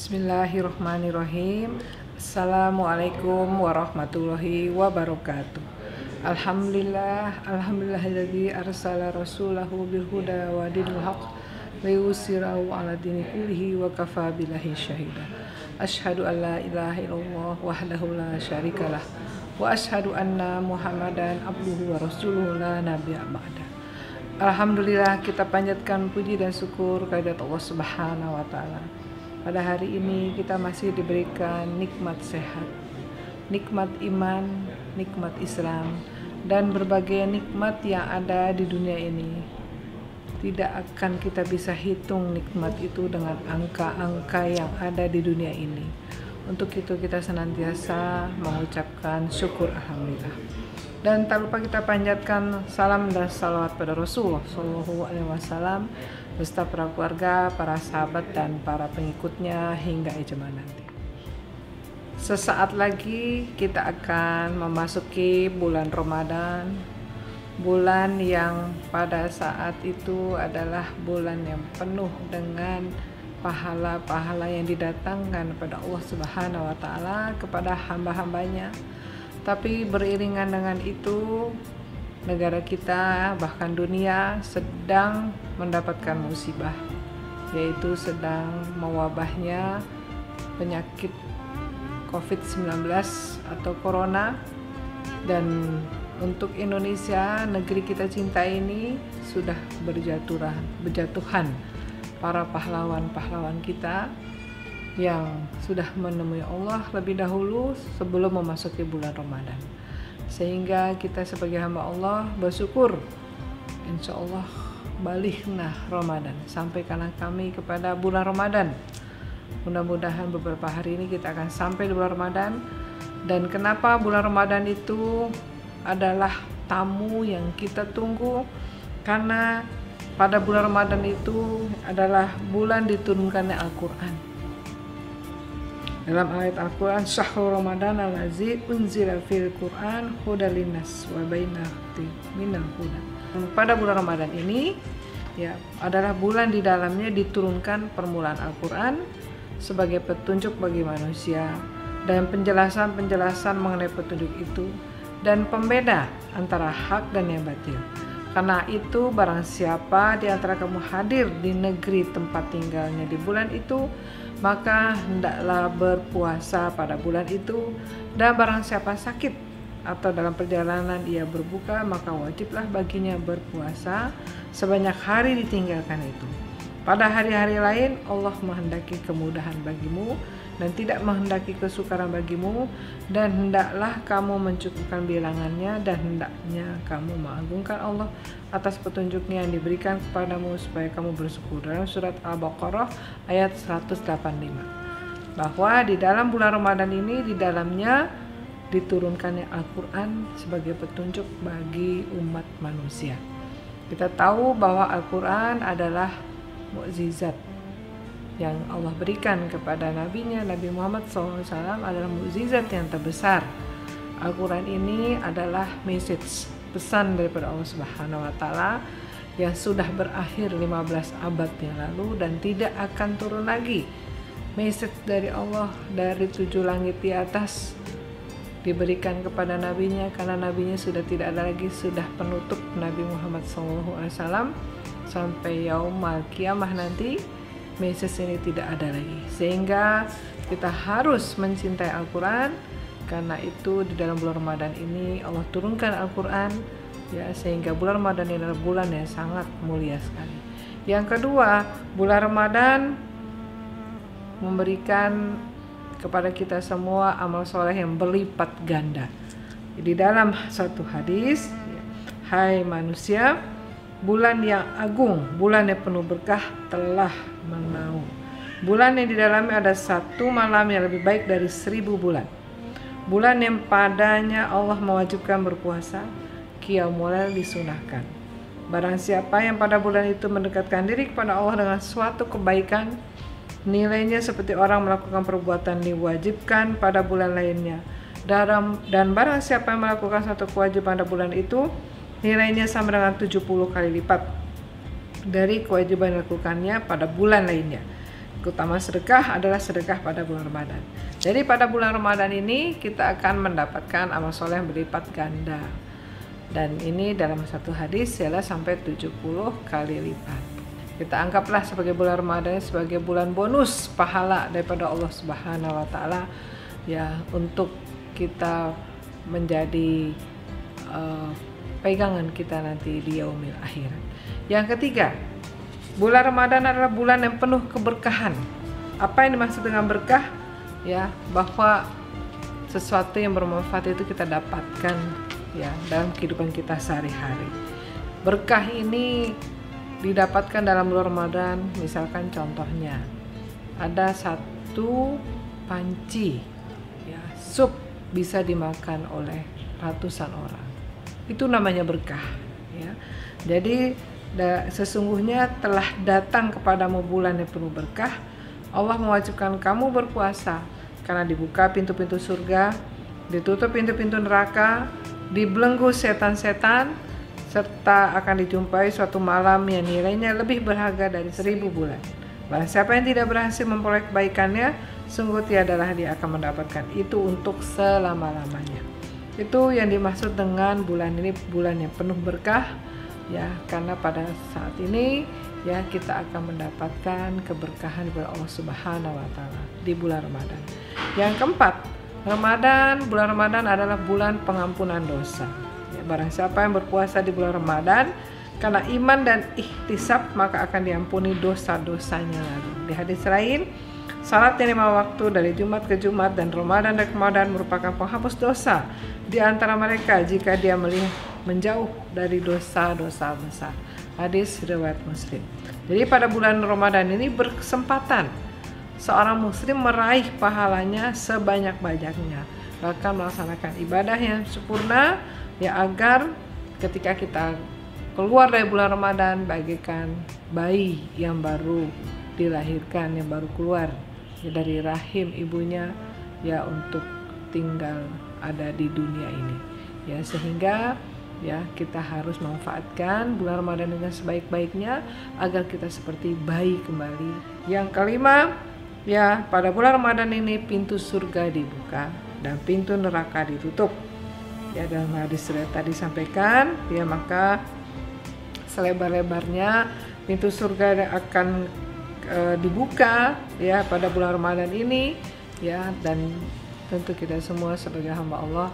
Bismillahirrahmanirrahim. Assalamualaikum warahmatullahi wabarakatuh. Alhamdulillahilladzi arsala rasulahu bil huda wa dinil haq liyusirahu ala dini kullihi wa kafa billahi syahida. Asyhadu an la ilaha illallah wahdahu la syarikalah wa asyhadu anna Muhammadan abduhu wa rasuluhu la nabiyya ba'da. Alhamdulillah, kita panjatkan puji dan syukur kehadirat Allah Subhanahu wa taala. Pada hari ini kita masih diberikan nikmat sehat, nikmat iman, nikmat Islam, dan berbagai nikmat yang ada di dunia ini. Tidak akan kita bisa hitung nikmat itu dengan angka-angka yang ada di dunia ini. Untuk itu kita senantiasa mengucapkan syukur alhamdulillah. Dan tak lupa kita panjatkan salam dan salawat pada Rasulullah SAW beserta para keluarga, para sahabat, dan para pengikutnya hingga ijma nanti. Sesaat lagi kita akan memasuki bulan Ramadan, bulan yang pada saat itu adalah bulan yang penuh dengan pahala-pahala yang didatangkan pada Allah Subhanahu wa taala kepada hamba-hambanya. Tapi beriringan dengan itu, negara kita bahkan dunia sedang mendapatkan musibah, yaitu sedang mewabahnya penyakit COVID-19 atau Corona. Dan untuk Indonesia, negeri kita cinta ini, sudah berjatuhan para pahlawan-pahlawan kita yang sudah menemui Allah lebih dahulu sebelum memasuki bulan Ramadan. Sehingga kita sebagai hamba Allah bersyukur, insya Allah balighna Ramadan, sampaikanlah kami kepada bulan Ramadan. Mudah-mudahan beberapa hari ini kita akan sampai di bulan Ramadan. Dan kenapa bulan Ramadan itu adalah tamu yang kita tunggu? Karena pada bulan Ramadan itu adalah bulan diturunkannya Al-Quran. Dalam ayat Al-Quran, syahrul Ramadan allazi unzila fil Quran hudal linnas wa bayyinatin minal huda. Pada bulan Ramadan ini adalah bulan di dalamnya diturunkan permulaan Al-Quran sebagai petunjuk bagi manusia dan penjelasan-penjelasan mengenai petunjuk itu dan pembeda antara hak dan yang batil. Karena itu barang siapa di antara kamu hadir di negeri tempat tinggalnya di bulan itu, maka hendaklah berpuasa pada bulan itu. Dan barang siapa sakit atau dalam perjalanan ia berbuka, maka wajiblah baginya berpuasa sebanyak hari ditinggalkan itu. Pada hari-hari lain Allah menghendaki kemudahan bagimu dan tidak menghendaki kesukaran bagimu, dan hendaklah kamu mencukupkan bilangannya, dan hendaknya kamu mengagungkan Allah atas petunjuknya yang diberikan kepadamu supaya kamu bersyukur. Dalam surat Al-Baqarah ayat 185, bahwa di dalam bulan Ramadan ini di dalamnya diturunkannya Al-Quran sebagai petunjuk bagi umat manusia. Kita tahu bahwa Al-Quran adalah mukjizat yang Allah berikan kepada nabinya, Nabi Muhammad SAW adalah mukjizat yang terbesar. Al-Quran ini adalah message, pesan daripada Allah Subhanahu wa taala yang sudah berakhir 15 abad yang lalu dan tidak akan turun lagi. Message dari Allah dari 7 langit di atas diberikan kepada nabinya, karena nabinya sudah tidak ada lagi, sudah penutup Nabi Muhammad SAW sampai yaumul kiamah nanti. Message ini tidak ada lagi, sehingga kita harus mencintai Al-Quran. Karena itu di dalam bulan Ramadan ini Allah turunkan Al-Quran, sehingga bulan Ramadan ini adalah bulan yang sangat mulia sekali. Yang kedua, bulan Ramadan memberikan kepada kita semua amal soleh yang berlipat ganda. Di dalam satu hadis, hai manusia, bulan yang agung, bulan yang penuh berkah telah menaungi. Bulan yang di dalamnya ada satu malam yang lebih baik dari 1000 bulan. Bulan yang padanya Allah mewajibkan berpuasa, qiyamul lail disunahkan. Barang siapa yang pada bulan itu mendekatkan diri kepada Allah dengan suatu kebaikan, nilainya seperti orang melakukan perbuatan diwajibkan pada bulan lainnya. Dan barang siapa yang melakukan suatu kewajiban pada bulan itu, nilainya sama dengan 70 kali lipat dari kewajiban yang dilakukannya pada bulan lainnya. keutamaan sedekah adalah sedekah pada bulan Ramadan. Jadi pada bulan Ramadan ini kita akan mendapatkan amal soleh yang berlipat ganda. Dan ini dalam satu hadis ialah sampai 70 kali lipat. Kita anggaplah sebagai bulan Ramadan sebagai bulan bonus pahala daripada Allah Subhanahu wa taala ya, untuk kita menjadi pegangan kita nanti di yaumil akhirat. Yang ketiga, bulan Ramadan adalah bulan yang penuh keberkahan. Apa yang dimaksud dengan berkah? Ya, bahwa sesuatu yang bermanfaat itu kita dapatkan ya dalam kehidupan kita sehari-hari. Berkah ini didapatkan dalam bulan Ramadan. Misalkan contohnya ada satu panci ya, sup bisa dimakan oleh ratusan orang. Itu namanya berkah ya. Jadi sesungguhnya telah datang kepadamu bulan yang penuh berkah. Allah mewajibkan kamu berpuasa karena dibuka pintu-pintu surga, ditutup pintu-pintu neraka, dibelenggu setan-setan, serta akan dijumpai suatu malam yang nilainya lebih berharga dari 1000 bulan. Barang siapa yang tidak berhasil memperoleh kebaikannya, sungguh tiadalah dia akan mendapatkan itu untuk selama-lamanya. Itu yang dimaksud dengan bulan ini, bulan yang penuh berkah ya, karena pada saat ini ya kita akan mendapatkan keberkahan dari Allah Subhanahu wa taala di bulan Ramadan. Yang keempat, bulan Ramadan adalah bulan pengampunan dosa. Ya, barang siapa yang berpuasa di bulan Ramadan karena iman dan ihtisab, maka akan diampuni dosa-dosanya lalu. Di hadis lain, salat yang 5 waktu dari Jumat ke Jumat dan Ramadan dari Ramadan merupakan penghapus dosa di antara mereka jika dia menjauh dari dosa-dosa besar. Hadis riwayat Muslim. Jadi pada bulan Ramadan ini berkesempatan seorang muslim meraih pahalanya sebanyak-banyaknya, bahkan melaksanakan ibadah yang sempurna ya, agar ketika kita keluar dari bulan Ramadan bagaikan bayi yang baru dilahirkan, yang baru keluar ya dari rahim ibunya ya, untuk tinggal ada di dunia ini ya, sehingga ya kita harus memanfaatkan bulan Ramadan dengan sebaik-baiknya agar kita seperti bayi kembali. Yang kelima ya, pada bulan Ramadan ini pintu surga dibuka dan pintu neraka ditutup ya, dalam hadis tadi sampaikan ya, maka selebar-lebarnya pintu surga akan dibuka ya pada bulan Ramadan ini ya, dan tentu kita semua sebagai hamba Allah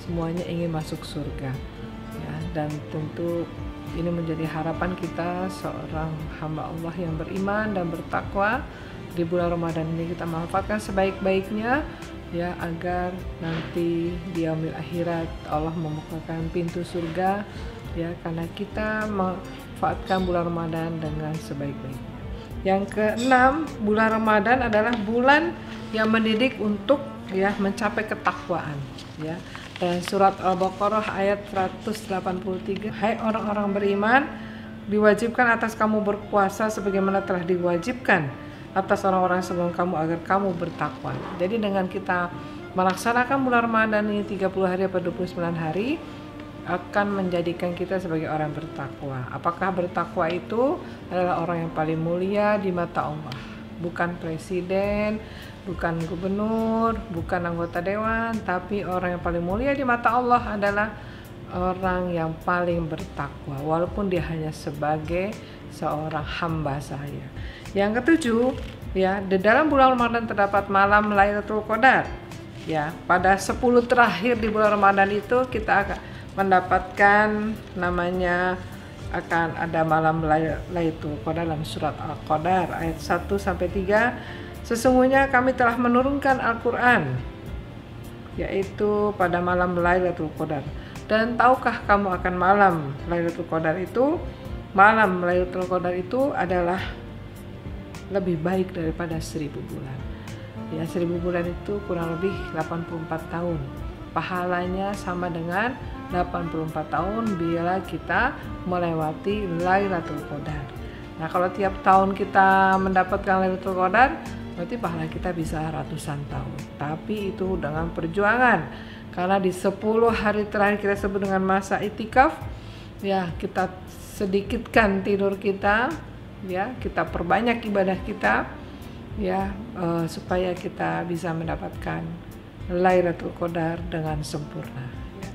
semuanya ingin masuk surga ya, dan tentu ini menjadi harapan kita seorang hamba Allah yang beriman dan bertakwa. Di bulan Ramadan ini kita manfaatkan sebaik-baiknya ya, agar nanti di yaumil akhirat Allah membukakan pintu surga ya, karena kita memanfaatkan bulan Ramadan dengan sebaik-baiknya. Yang keenam, bulan Ramadan adalah bulan yang mendidik untuk ya mencapai ketakwaan ya. Dan surat Al-Baqarah ayat 183, hai orang-orang beriman, diwajibkan atas kamu berpuasa sebagaimana telah diwajibkan atas orang-orang sebelum kamu agar kamu bertakwa. Jadi dengan kita melaksanakan bulan Ramadan ini 30 hari atau 29 hari akan menjadikan kita sebagai orang bertakwa. Apakah bertakwa itu adalah orang yang paling mulia di mata Allah, bukan presiden, bukan gubernur, bukan anggota dewan, tapi orang yang paling mulia di mata Allah adalah orang yang paling bertakwa, walaupun dia hanya sebagai seorang hamba saya. Yang ketujuh, ya, di dalam bulan Ramadan terdapat malam Lailatul Qadar. Ya, pada 10 terakhir di bulan Ramadan itu kita akan mendapatkan namanya, akan ada malam Lailatul Qadar dalam surat Al-Qadar ayat 1 sampai 3. Sesungguhnya kami telah menurunkan Al-Qur'an yaitu pada malam Lailatul Qadar. Dan tahukah kamu akan malam Lailatul Qadar itu? Malam Lailatul Qadar itu adalah lebih baik daripada 1000 bulan. Ya, 1000 bulan itu kurang lebih 84 tahun. Pahalanya sama dengan 84 tahun bila kita melewati Lailatul Qadar. Nah, kalau tiap tahun kita mendapatkan Lailatul Qadar, berarti pahala kita bisa ratusan tahun. Tapi itu dengan perjuangan. Karena di 10 hari terakhir kita sebut dengan masa itikaf, ya, kita sedikitkan tidur kita, ya, kita perbanyak ibadah kita, ya, supaya kita bisa mendapatkan Lailatul Qadar dengan sempurna. Ya.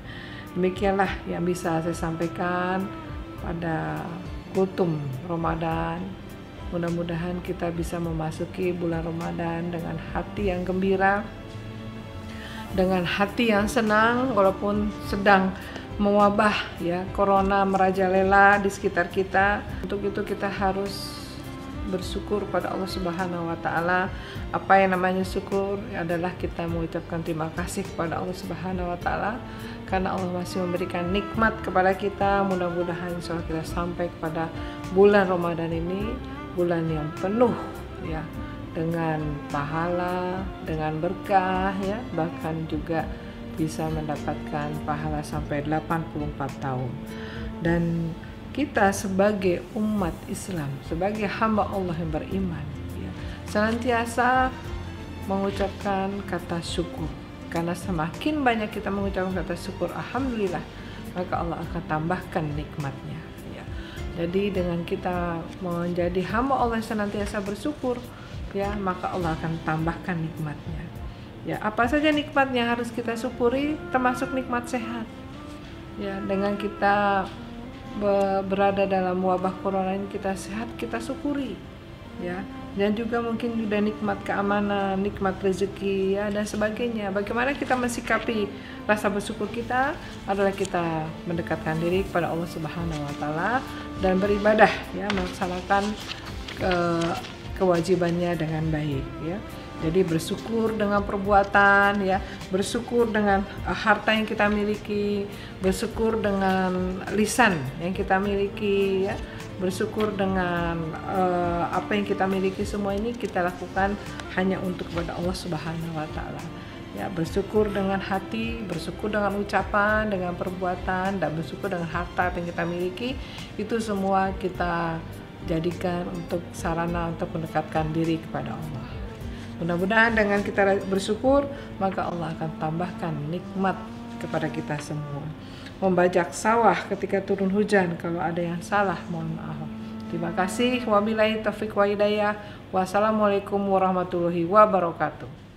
Demikianlah yang bisa saya sampaikan pada kultum Ramadan. Mudah-mudahan kita bisa memasuki bulan Ramadan dengan hati yang gembira, dengan hati yang senang walaupun sedang mewabah ya, corona merajalela di sekitar kita. Untuk itu kita harus bersyukur pada Allah Subhanahu wa taala. Apa yang namanya syukur adalah kita mengucapkan terima kasih kepada Allah Subhanahu wa taala karena Allah masih memberikan nikmat kepada kita. Mudah-mudahan insyaallah kita sampai kepada bulan Ramadan ini, bulan yang penuh ya dengan pahala, dengan berkah ya, bahkan juga bisa mendapatkan pahala sampai 84 tahun. Dan kita sebagai umat Islam, sebagai hamba Allah yang beriman ya, senantiasa mengucapkan kata syukur. Karena semakin banyak kita mengucapkan kata syukur, alhamdulillah, maka Allah akan tambahkan nikmatnya ya. Jadi dengan kita menjadi hamba Allah yang senantiasa bersyukur ya, maka Allah akan tambahkan nikmatnya. Ya, apa saja nikmat yang harus kita syukuri, termasuk nikmat sehat. Ya, dengan kita berada dalam wabah corona ini kita sehat, kita syukuri. Ya, dan juga mungkin juga nikmat keamanan, nikmat rezeki ya dan sebagainya. Bagaimana kita mensikapi rasa bersyukur kita adalah kita mendekatkan diri kepada Allah Subhanahu wa taala dan beribadah ya, melaksanakan kewajibannya dengan baik ya. Jadi bersyukur dengan perbuatan ya, bersyukur dengan harta yang kita miliki, bersyukur dengan lisan yang kita miliki ya, bersyukur dengan apa yang kita miliki. Semua ini kita lakukan hanya untuk kepada Allah Subhanahu wa taala. Ya, bersyukur dengan hati, bersyukur dengan ucapan, dengan perbuatan, dan bersyukur dengan harta yang kita miliki. Itu semua kita jadikan untuk sarana untuk mendekatkan diri kepada Allah. Mudah-mudahan dengan kita bersyukur, maka Allah akan tambahkan nikmat kepada kita semua. Membajak sawah ketika turun hujan, kalau ada yang salah mohon maaf. Terima kasih. Wabillahi taufiq wa hidayah. Wassalamualaikum warahmatullahi wabarakatuh.